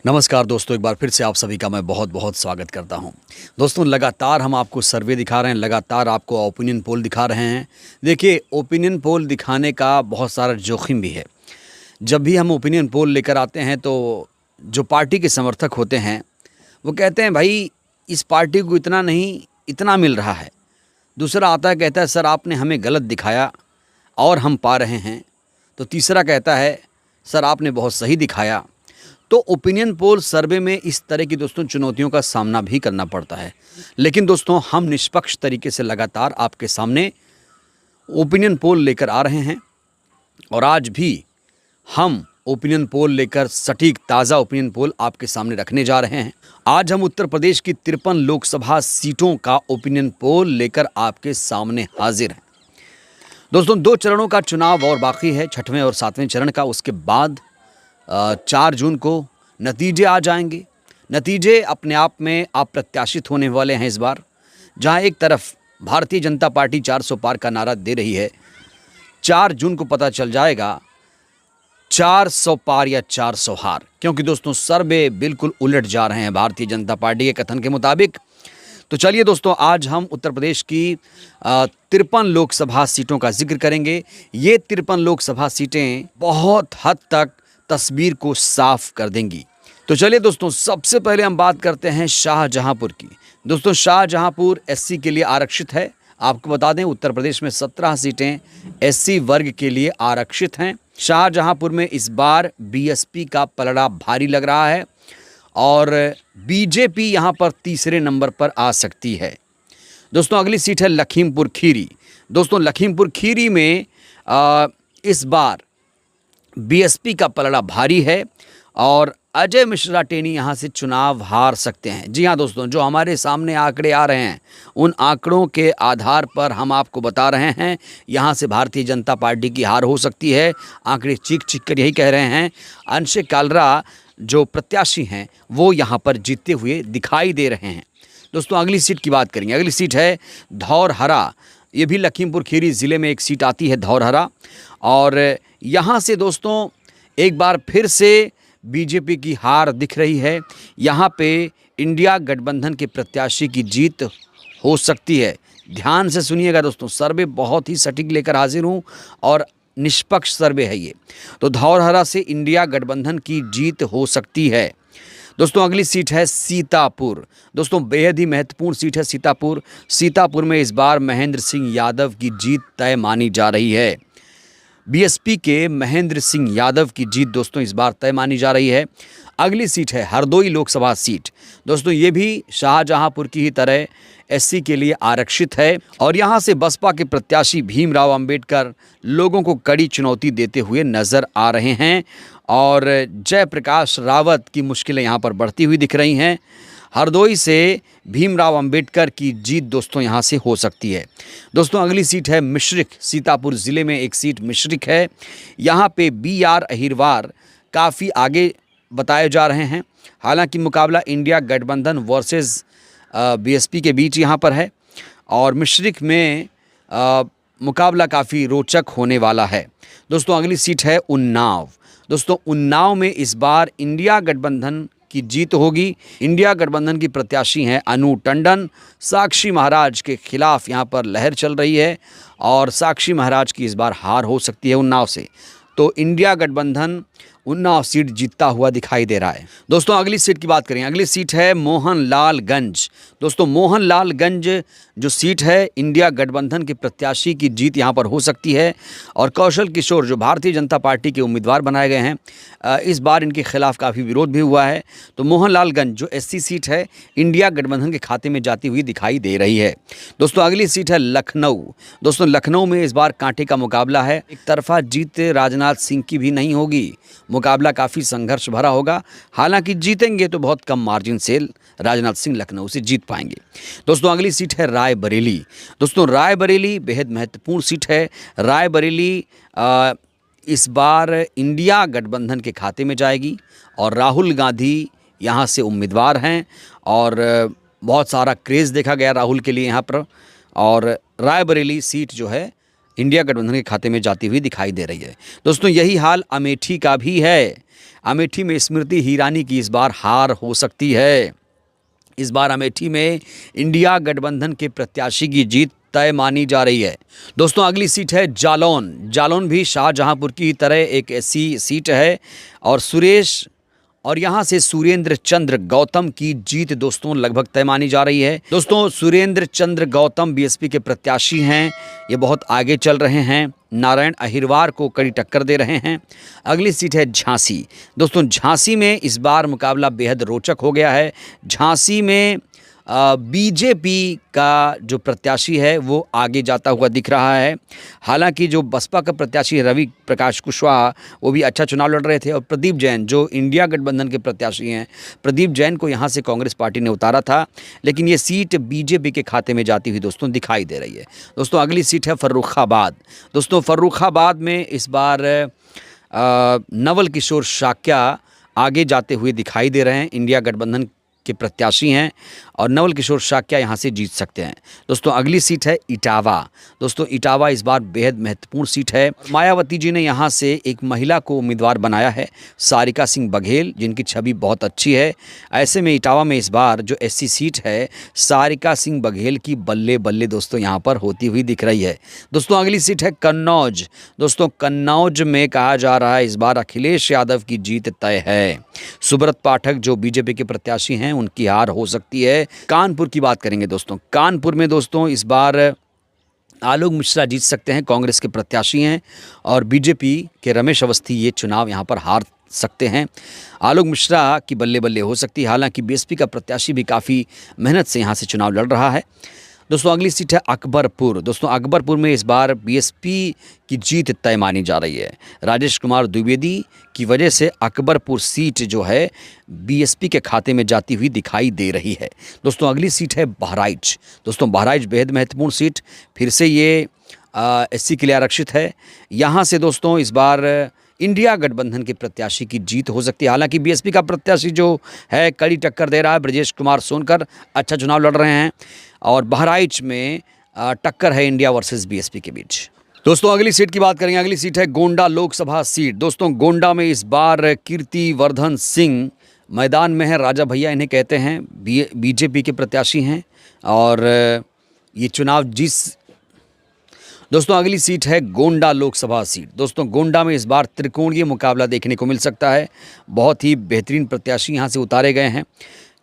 नमस्कार दोस्तों, एक बार फिर से आप सभी का मैं बहुत बहुत स्वागत करता हूं। दोस्तों, लगातार हम आपको सर्वे दिखा रहे हैं, लगातार आपको ओपिनियन पोल दिखा रहे हैं। देखिए, ओपिनियन पोल दिखाने का बहुत सारा जोखिम भी है। जब भी हम ओपिनियन पोल लेकर आते हैं तो जो पार्टी के समर्थक होते हैं वो कहते हैं भाई इस पार्टी को इतना नहीं, इतना मिल रहा है। दूसरा आता है, कहता है सर आपने हमें गलत दिखाया और हम पा रहे हैं। तो तीसरा कहता है सर आपने बहुत सही दिखाया। तो ओपिनियन पोल सर्वे में इस तरह की दोस्तों चुनौतियों का सामना भी करना पड़ता है। लेकिन दोस्तों, हम निष्पक्ष तरीके से लगातार आपके सामने ओपिनियन पोल लेकर आ रहे हैं और आज भी हम ओपिनियन पोल लेकर सटीक ताज़ा ओपिनियन पोल आपके सामने रखने जा रहे हैं। आज हम उत्तर प्रदेश की 53 लोकसभा सीटों का ओपिनियन पोल लेकर आपके सामने हाजिर हैं। दोस्तों, 2 चरणों का चुनाव और बाकी है, 6वें और 7वें चरण का। उसके बाद 4 जून को नतीजे आ जाएंगे। नतीजे अपने आप में अप्रत्याशित होने वाले हैं इस बार। जहां एक तरफ भारतीय जनता पार्टी 400 पार का नारा दे रही है, 4 जून को पता चल जाएगा 400 पार या 400 हार। क्योंकि दोस्तों, सर्वे बिल्कुल उलट जा रहे हैं भारतीय जनता पार्टी के कथन के मुताबिक। तो चलिए दोस्तों, आज हम उत्तर प्रदेश की 53 लोकसभा सीटों का जिक्र करेंगे। ये 53 लोकसभा सीटें बहुत हद तक तस्वीर को साफ कर देंगी। तो चलिए दोस्तों, सबसे पहले हम बात करते हैं शाहजहांपुर की। दोस्तों, शाहजहांपुर एससी के लिए आरक्षित है। आपको बता दें, उत्तर प्रदेश में 17 सीटें एससी वर्ग के लिए आरक्षित हैं। शाहजहांपुर में इस बार बीएसपी का पलड़ा भारी लग रहा है और बीजेपी यहां पर तीसरे नंबर पर आ सकती है। दोस्तों, अगली सीट है लखीमपुर खीरी। दोस्तों, लखीमपुर खीरी में इस बार बीएसपी का पलड़ा भारी है और अजय मिश्रा टेनी यहां से चुनाव हार सकते हैं। जी हां दोस्तों, जो हमारे सामने आंकड़े आ रहे हैं उन आंकड़ों के आधार पर हम आपको बता रहे हैं यहां से भारतीय जनता पार्टी की हार हो सकती है। आंकड़े चीख कर यही कह रहे हैं। अंशे कालरा जो प्रत्याशी हैं वो यहां पर जीतते हुए दिखाई दे रहे हैं। दोस्तों, अगली सीट की बात करेंगे। अगली सीट है धौरहरा। ये भी लखीमपुर खीरी ज़िले में एक सीट आती है, धौरहरा। और यहाँ से दोस्तों एक बार फिर से बीजेपी की हार दिख रही है। यहाँ पे इंडिया गठबंधन के प्रत्याशी की जीत हो सकती है। ध्यान से सुनिएगा दोस्तों, सर्वे बहुत ही सटीक लेकर हाजिर हूँ और निष्पक्ष सर्वे है ये। तो धौरहरा से इंडिया गठबंधन की जीत हो सकती है। दोस्तों, अगली सीट है सीतापुर। दोस्तों, बेहद ही महत्वपूर्ण सीट है सीतापुर। सीतापुर में इस बार महेंद्र सिंह यादव की जीत तय मानी जा रही है। बीएसपी के महेंद्र सिंह यादव की जीत दोस्तों इस बार तय मानी जा रही है। अगली सीट है हरदोई लोकसभा सीट। दोस्तों, ये भी शाहजहांपुर की ही तरह एससी के लिए आरक्षित है और यहाँ से बसपा के प्रत्याशी भीमराव अंबेडकर लोगों को कड़ी चुनौती देते हुए नजर आ रहे हैं और जयप्रकाश रावत की मुश्किलें यहाँ पर बढ़ती हुई दिख रही हैं। हरदोई से भीमराव अंबेडकर की जीत दोस्तों यहाँ से हो सकती है। दोस्तों, अगली सीट है मिश्रिख। सीतापुर ज़िले में एक सीट मिश्रिख है। यहाँ पे BR अहिरवार काफ़ी आगे बताए जा रहे हैं। हालांकि मुकाबला इंडिया गठबंधन वर्सेस बीएसपी के बीच यहाँ पर है और मिश्रिख में मुकाबला काफ़ी रोचक होने वाला है। दोस्तों, अगली सीट है उन्नाव। दोस्तों, उन्नाव में इस बार इंडिया गठबंधन की जीत होगी। इंडिया गठबंधन की प्रत्याशी हैं अनु टंडन। साक्षी महाराज के खिलाफ यहाँ पर लहर चल रही है और साक्षी महाराज की इस बार हार हो सकती है उन्नाव से। तो इंडिया गठबंधन उन्नाव सीट जीतता हुआ दिखाई दे रहा है। दोस्तों, अगली सीट की बात करें। अगली सीट है मोहनलालगंज। दोस्तों, मोहनलालगंज जो सीट है इंडिया गठबंधन के प्रत्याशी की जीत यहाँ पर हो सकती है और कौशल किशोर जो भारतीय जनता पार्टी के उम्मीदवार बनाए गए हैं, इस बार इनके खिलाफ काफ़ी विरोध भी हुआ है। तो मोहनलालगंज जो एससी सीट है इंडिया गठबंधन के खाते में जाती हुई दिखाई दे रही है। दोस्तों, अगली सीट है लखनऊ। दोस्तों, लखनऊ में इस बार कांटे का मुकाबला है। एक तरफा जीत राजनाथ सिंह की भी नहीं होगी। मुकाबला काफ़ी संघर्ष भरा होगा। हालांकि जीतेंगे तो बहुत कम मार्जिन से राजनाथ सिंह लखनऊ से जीत पाएंगे। दोस्तों, अगली सीट है रायबरेली। दोस्तों, रायबरेली बेहद महत्वपूर्ण सीट है। रायबरेली इस बार इंडिया गठबंधन के खाते में जाएगी और राहुल गांधी यहाँ से उम्मीदवार हैं और बहुत सारा क्रेज़ देखा गया राहुल के लिए यहाँ पर। और रायबरेली सीट जो है इंडिया गठबंधन के खाते में जाती हुई दिखाई दे रही है। दोस्तों यही हाल अमेठी का भी है। अमेठी में स्मृति ईरानी की इस बार हार हो सकती है। इस बार अमेठी में इंडिया गठबंधन के प्रत्याशी की जीत तय मानी जा रही है। दोस्तों अगली सीट है जालौन। जालौन भी शाहजहांपुर की तरह एक ऐसी सीट है और सुरेश और यहाँ से सुरेंद्र चंद्र गौतम की जीत दोस्तों लगभग तय मानी जा रही है। दोस्तों सुरेंद्र चंद्र गौतम बीएसपी के प्रत्याशी हैं, ये बहुत आगे चल रहे हैं, नारायण अहिरवार को कड़ी टक्कर दे रहे हैं। अगली सीट है झांसी। दोस्तों झांसी में इस बार मुकाबला बेहद रोचक हो गया है। झांसी में बीजेपी का जो प्रत्याशी है वो आगे जाता हुआ दिख रहा है। हालांकि जो बसपा का प्रत्याशी रवि प्रकाश कुशवाहा वो भी अच्छा चुनाव लड़ रहे थे और प्रदीप जैन जो इंडिया गठबंधन के प्रत्याशी हैं, प्रदीप जैन को यहाँ से कांग्रेस पार्टी ने उतारा था, लेकिन ये सीट बीजेपी के खाते में जाती हुई दोस्तों दिखाई दे रही है। दोस्तों अगली सीट है फर्रुखाबाद। दोस्तों फर्रुखाबाद में इस बार नवल किशोर शाक्या आगे जाते हुए दिखाई दे रहे हैं, इंडिया गठबंधन के प्रत्याशी हैं और नवल किशोर शाक्या यहाँ से जीत सकते हैं। दोस्तों अगली सीट है इटावा। दोस्तों इटावा इस बार बेहद महत्वपूर्ण सीट है। मायावती जी ने यहाँ से एक महिला को उम्मीदवार बनाया है, सारिका सिंह बघेल, जिनकी छवि बहुत अच्छी है। ऐसे में इटावा में इस बार जो एससी सीट है सारिका सिंह बघेल की बल्ले बल्ले दोस्तों यहाँ पर होती हुई दिख रही है। दोस्तों अगली सीट है कन्नौज। दोस्तों कन्नौज में कहा जा रहा है इस बार अखिलेश यादव की जीत तय है। सुब्रत पाठक जो बीजेपी के प्रत्याशी हैं उनकी हार हो सकती है। कानपुर की बात करेंगे दोस्तों। कानपुर में दोस्तों इस बार आलोक मिश्रा जीत सकते हैं, कांग्रेस के प्रत्याशी हैं, और बीजेपी के रमेश अवस्थी ये चुनाव यहां पर हार सकते हैं। आलोक मिश्रा की बल्ले बल्ले हो सकती है। हालांकि बीएसपी का प्रत्याशी भी काफ़ी मेहनत से यहां से चुनाव लड़ रहा है। दोस्तों अगली सीट है अकबरपुर। दोस्तों अकबरपुर में इस बार बीएसपी की जीत तय मानी जा रही है। राजेश कुमार द्विवेदी की वजह से अकबरपुर सीट जो है बीएसपी के खाते में जाती हुई दिखाई दे रही है। दोस्तों अगली सीट है बहराइच। दोस्तों बहराइच बेहद महत्वपूर्ण सीट, फिर से ये एससी के लिए आरक्षित है। यहाँ से दोस्तों इस बार इंडिया गठबंधन के प्रत्याशी की जीत हो सकती है। हालांकि बीएसपी का प्रत्याशी जो है कड़ी टक्कर दे रहा है, ब्रजेश कुमार सोनकर अच्छा चुनाव लड़ रहे हैं और बहराइच में टक्कर है इंडिया वर्सेस बीएसपी के बीच। दोस्तों अगली सीट की बात करेंगे। अगली सीट है गोंडा लोकसभा सीट। दोस्तों गोंडा में इस बार कीर्तिवर्धन सिंह मैदान में है। राजा भैया इन्हें कहते हैं, बीजेपी के प्रत्याशी हैं और ये चुनाव दोस्तों अगली सीट है गोंडा लोकसभा सीट। दोस्तों गोंडा में इस बार त्रिकोणीय मुकाबला देखने को मिल सकता है। बहुत ही बेहतरीन प्रत्याशी यहाँ से उतारे गए हैं।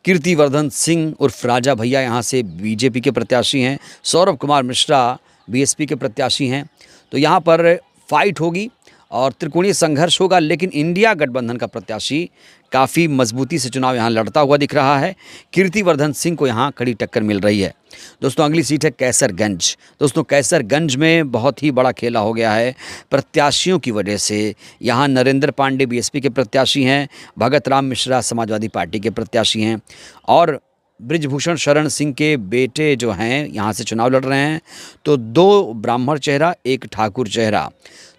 कीर्तिवर्धन सिंह उर्फ राजा भैया यहाँ से बीजेपी के प्रत्याशी हैं। सौरभ कुमार मिश्रा बीएसपी के प्रत्याशी हैं। तो यहाँ पर फाइट होगी और त्रिकोणीय संघर्ष होगा, लेकिन इंडिया गठबंधन का प्रत्याशी काफ़ी मजबूती से चुनाव यहाँ लड़ता हुआ दिख रहा है। कीर्तिवर्धन सिंह को यहाँ कड़ी टक्कर मिल रही है। दोस्तों अगली सीट है कैसरगंज। दोस्तों कैसरगंज में बहुत ही बड़ा खेला हो गया है प्रत्याशियों की वजह से। यहाँ नरेंद्र पांडे बीएसपी के प्रत्याशी हैं, भगत राम मिश्रा समाजवादी पार्टी के प्रत्याशी हैं और ब्रिजभूषण शरण सिंह के बेटे जो हैं यहाँ से चुनाव लड़ रहे हैं। तो 2 ब्राह्मण चेहरा, 1 ठाकुर चेहरा।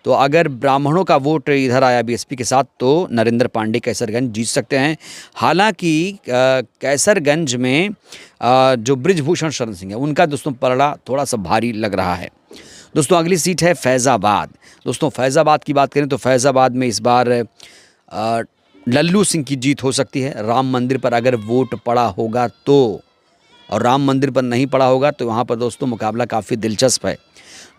तो अगर ब्राह्मणों का वोट इधर आया बीएसपी के साथ तो नरेंद्र पांडे कैसरगंज जीत सकते हैं। हालांकि कैसरगंज में जो ब्रिजभूषण शरण सिंह है उनका दोस्तों पलड़ा थोड़ा सा भारी लग रहा है। दोस्तों अगली सीट है फैज़ाबाद। दोस्तों फैज़ाबाद की बात करें तो फैज़ाबाद में इस बार लल्लू सिंह की जीत हो सकती है। राम मंदिर पर अगर वोट पड़ा होगा तो, और राम मंदिर पर नहीं पड़ा होगा तो वहाँ पर दोस्तों मुकाबला काफ़ी दिलचस्प है।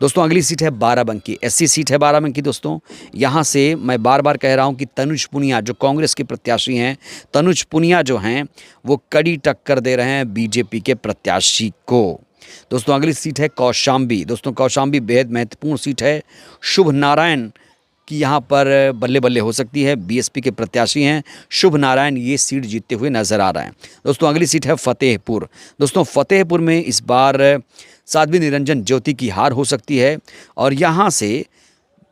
दोस्तों अगली सीट है बाराबंकी। एससी सीट है बाराबंकी। दोस्तों यहाँ से मैं बार बार कह रहा हूँ कि तनुज पुनिया जो कांग्रेस के प्रत्याशी हैं, तनुज पुनिया जो हैं वो कड़ी टक्कर दे रहे हैं बीजेपी के प्रत्याशी को। दोस्तों अगली सीट है कौशाम्बी। दोस्तों कौशाम्बी बेहद महत्वपूर्ण सीट है। शुभ नारायण की यहाँ पर बल्ले बल्ले हो सकती है, बीएसपी के प्रत्याशी हैं। शुभ नारायण ये सीट जीतते हुए नजर आ रहे हैं। दोस्तों अगली सीट है फतेहपुर। दोस्तों फतेहपुर में इस बार साध्वी निरंजन ज्योति की हार हो सकती है और यहाँ से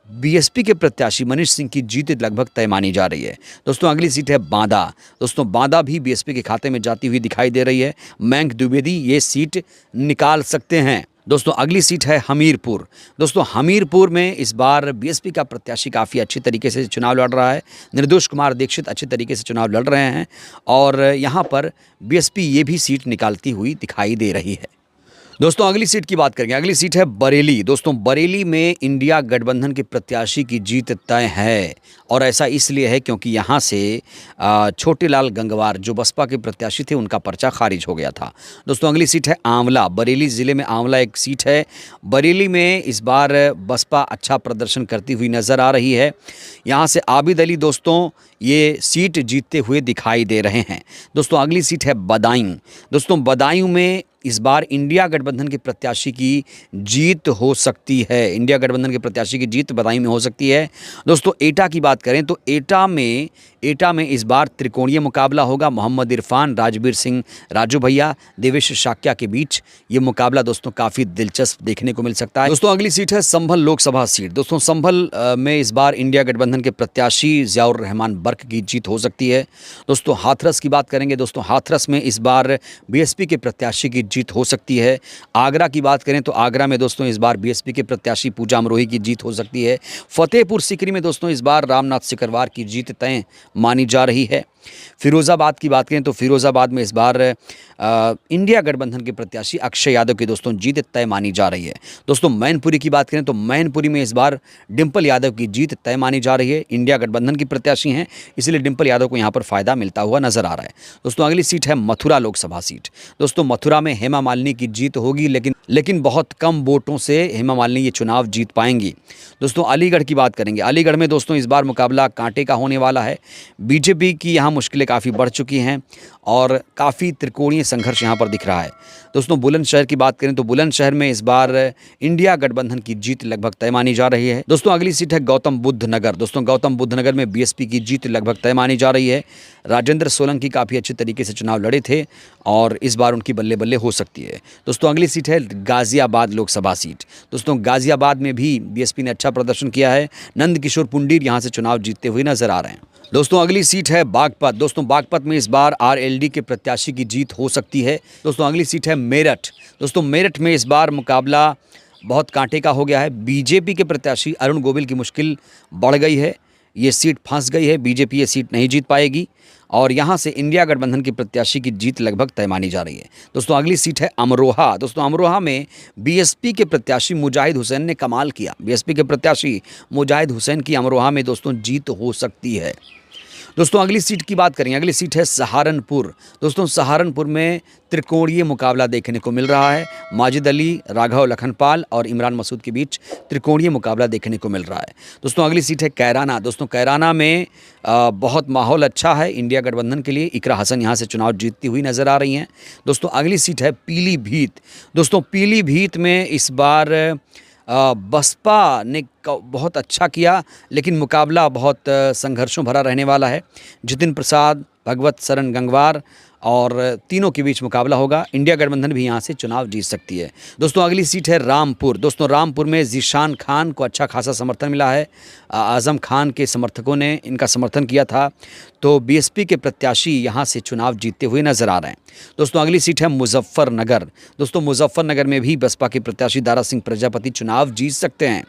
बीएसपी के प्रत्याशी मनीष सिंह की जीत लगभग तय मानी जा रही है। दोस्तों अगली सीट है बांदा। दोस्तों बांदा भी बीएसपी के खाते में जाती हुई दिखाई दे रही है। मयंक द्विवेदी ये सीट निकाल सकते हैं। दोस्तों अगली सीट है हमीरपुर। दोस्तों हमीरपुर में इस बार बीएसपी का प्रत्याशी काफ़ी अच्छी तरीके से चुनाव लड़ रहा है। निर्दोष कुमार दीक्षित अच्छे तरीके से चुनाव लड़ रहे हैं और यहाँ पर बीएसपी ये भी सीट निकालती हुई दिखाई दे रही है। दोस्तों अगली सीट की बात करेंगे। अगली सीट है बरेली। दोस्तों बरेली में इंडिया गठबंधन के प्रत्याशी की जीत तय है, और ऐसा इसलिए है क्योंकि यहाँ से छोटेलाल गंगवार जो बसपा के प्रत्याशी थे उनका पर्चा खारिज हो गया था। दोस्तों अगली सीट है आंवला। बरेली ज़िले में आंवला एक सीट है। बरेली में इस बार बसपा अच्छा प्रदर्शन करती हुई नज़र आ रही है। यहाँ से आबिद अली दोस्तों ये सीट जीतते हुए दिखाई दे रहे हैं। दोस्तों अगली सीट है बदायूं। दोस्तों बदायूं में इस बार इंडिया गठबंधन के प्रत्याशी की जीत हो सकती है। इंडिया गठबंधन के प्रत्याशी की जीत बदायूं में हो सकती है। दोस्तों एटा की बात करें तो एटा में इस बार त्रिकोणीय मुकाबला होगा। मोहम्मद इरफान, राजवीर सिंह राजू भैया, देवेश शाक्या के बीच ये मुकाबला दोस्तों काफ़ी दिलचस्प देखने को मिल सकता है। दोस्तों अगली सीट है संभल लोकसभा सीट। दोस्तों संभल में इस बार इंडिया गठबंधन के प्रत्याशी ज़ियाउर रहमान बर्क की जीत हो सकती है। दोस्तों हाथरस की बात करेंगे। दोस्तों हाथरस में इस बार बीएसपी के प्रत्याशी की जीत हो सकती है। आगरा की बात करें तो आगरा में दोस्तों इस बार बीएसपी के प्रत्याशी पूजा अमरोही की जीत हो सकती है। फतेहपुर सीकरी में दोस्तों इस बार रामनाथ सिकरवार की जीत तय मानी जा रही है। फिरोज़ाबाद की बात करें तो फिरोज़ाबाद में इस बार इंडिया गठबंधन के प्रत्याशी अक्षय यादव की दोस्तों जीत तय मानी जा रही है। दोस्तों मैनपुरी की बात करें तो मैनपुरी में इस बार डिम्पल यादव की जीत तय मानी जा रही है। इंडिया गठबंधन की प्रत्याशी हैं, इसलिए डिम्पल यादव को यहाँ पर फ़ायदा मिलता हुआ नजर आ रहा है। दोस्तों अगली सीट है मथुरा लोकसभा सीट। दोस्तों मथुरा में हेमा मालिनी की जीत होगी, लेकिन बहुत कम वोटों से हेमा मालिनी ये चुनाव जीत पाएंगी। दोस्तों अलीगढ़ की बात करेंगे। अलीगढ़ में दोस्तों इस बार मुकाबला कांटे का होने वाला है। बीजेपी की यहाँ मुश्किलें काफ़ी बढ़ चुकी हैं और काफ़ी त्रिकोणीय संघर्ष यहाँ पर दिख रहा है। दोस्तों बुलंदशहर की बात करें तो बुलंदशहर में इस बार इंडिया गठबंधन की जीत लगभग तय मानी जा रही है। दोस्तों अगली सीट है गौतम बुद्ध नगर। दोस्तों गौतम बुद्ध नगर में बीएसपी की जीत लगभग तय मानी जा रही है। राजेंद्र सोलंकी काफ़ी अच्छे तरीके से चुनाव लड़े थे और इस बार उनकी बल्ले बल्ले हो सकती है। दोस्तों अगली सीट है गाज़ियाबाद लोकसभा सीट। दोस्तों गाज़ियाबाद में भी बीएसपी ने अच्छा प्रदर्शन किया है। नंद किशोर पुंडीर यहाँ से चुनाव जीतते हुए नजर आ रहे हैं। दोस्तों अगली सीट है बागपत। दोस्तों बागपत में इस बार आरएलडी के प्रत्याशी की जीत हो सकती है। दोस्तों अगली सीट है मेरठ। दोस्तों मेरठ में इस बार मुकाबला बहुत कांटे का हो गया है। बीजेपी के प्रत्याशी अरुण गोविल की मुश्किल बढ़ गई है, ये सीट फंस गई है। बीजेपी ये सीट नहीं जीत पाएगी और यहाँ से इंडिया गठबंधन की प्रत्याशी की जीत लगभग तय मानी जा रही है। दोस्तों अगली सीट है अमरोहा। दोस्तों अमरोहा में बीएसपी के प्रत्याशी मुजाहिद हुसैन ने कमाल किया। बीएसपी के प्रत्याशी मुजाहिद हुसैन की अमरोहा में दोस्तों जीत हो सकती है। दोस्तों अगली सीट की बात करेंगे। अगली सीट है सहारनपुर। दोस्तों सहारनपुर में त्रिकोणीय मुकाबला देखने को मिल रहा है। माजिद अली, राघव लखनपाल और इमरान मसूद के बीच त्रिकोणीय मुकाबला देखने को मिल रहा है। दोस्तों अगली सीट है कैराना। दोस्तों कैराना में बहुत माहौल अच्छा है इंडिया गठबंधन के लिए। इकरा हसन यहाँ से चुनाव जीतती हुई नज़र आ रही हैं। दोस्तों अगली सीट है पीलीभीत। दोस्तों पीलीभीत में इस बार बसपा ने बहुत अच्छा किया, लेकिन मुकाबला बहुत संघर्षों भरा रहने वाला है। जितिन प्रसाद, भगवत सरन गंगवार और तीनों के बीच मुकाबला होगा। इंडिया गठबंधन भी यहाँ से चुनाव जीत सकती है। दोस्तों अगली सीट है रामपुर। दोस्तों रामपुर में ज़ीशान खान को अच्छा खासा समर्थन मिला है। आज़म खान के समर्थकों ने इनका समर्थन किया था, तो बीएसपी के प्रत्याशी यहाँ से चुनाव जीतते हुए नजर आ रहे हैं। दोस्तों अगली सीट है मुजफ्फरनगर। दोस्तों मुजफ्फरनगर में भी बसपा के प्रत्याशी दारा सिंह प्रजापति चुनाव जीत सकते हैं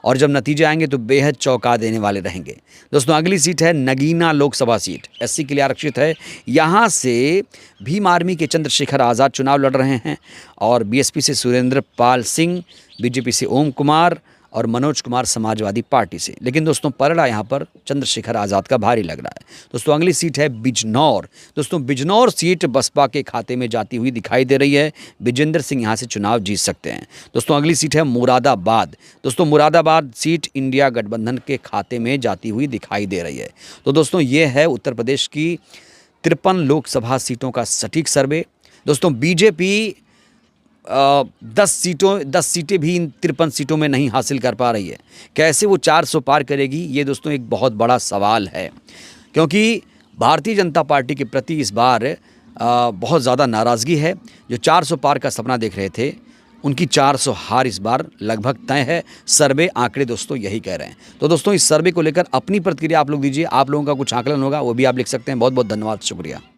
और जब नतीजे आएंगे तो बेहद चौंका देने वाले रहेंगे। दोस्तों अगली सीट है नगीना लोकसभा सीट। एससी के लिए आरक्षित है। यहाँ से भीम आर्मी के चंद्रशेखर आज़ाद चुनाव लड़ रहे हैं और बीएसपी से सुरेंद्र पाल सिंह, बीजेपी से ओम कुमार और मनोज कुमार समाजवादी पार्टी से। लेकिन दोस्तों पलड़ा यहाँ पर चंद्रशेखर आज़ाद का भारी लग रहा है। दोस्तों अगली सीट है बिजनौर। दोस्तों बिजनौर सीट बसपा के खाते में जाती हुई दिखाई दे रही है। विजेंद्र सिंह यहाँ से चुनाव जीत सकते हैं। दोस्तों अगली सीट है मुरादाबाद। दोस्तों मुरादाबाद सीट इंडिया गठबंधन के खाते में जाती हुई दिखाई दे रही है। तो दोस्तों ये है उत्तर प्रदेश की 53 लोकसभा सीटों का सटीक सर्वे। दोस्तों बीजेपी 10 सीटें भी इन 53 सीटों में नहीं हासिल कर पा रही है। कैसे वो 400 पार करेगी, ये दोस्तों एक बहुत बड़ा सवाल है, क्योंकि भारतीय जनता पार्टी के प्रति इस बार बहुत ज़्यादा नाराज़गी है। जो 400 पार का सपना देख रहे थे, उनकी 400 हार इस बार लगभग तय है। सर्वे आंकड़े दोस्तों यही कह रहे हैं। तो दोस्तों इस सर्वे को लेकर अपनी प्रतिक्रिया आप लोग दीजिए। आप लोगों का कुछ आकलन होगा वो भी आप लिख सकते हैं। बहुत बहुत धन्यवाद, शुक्रिया।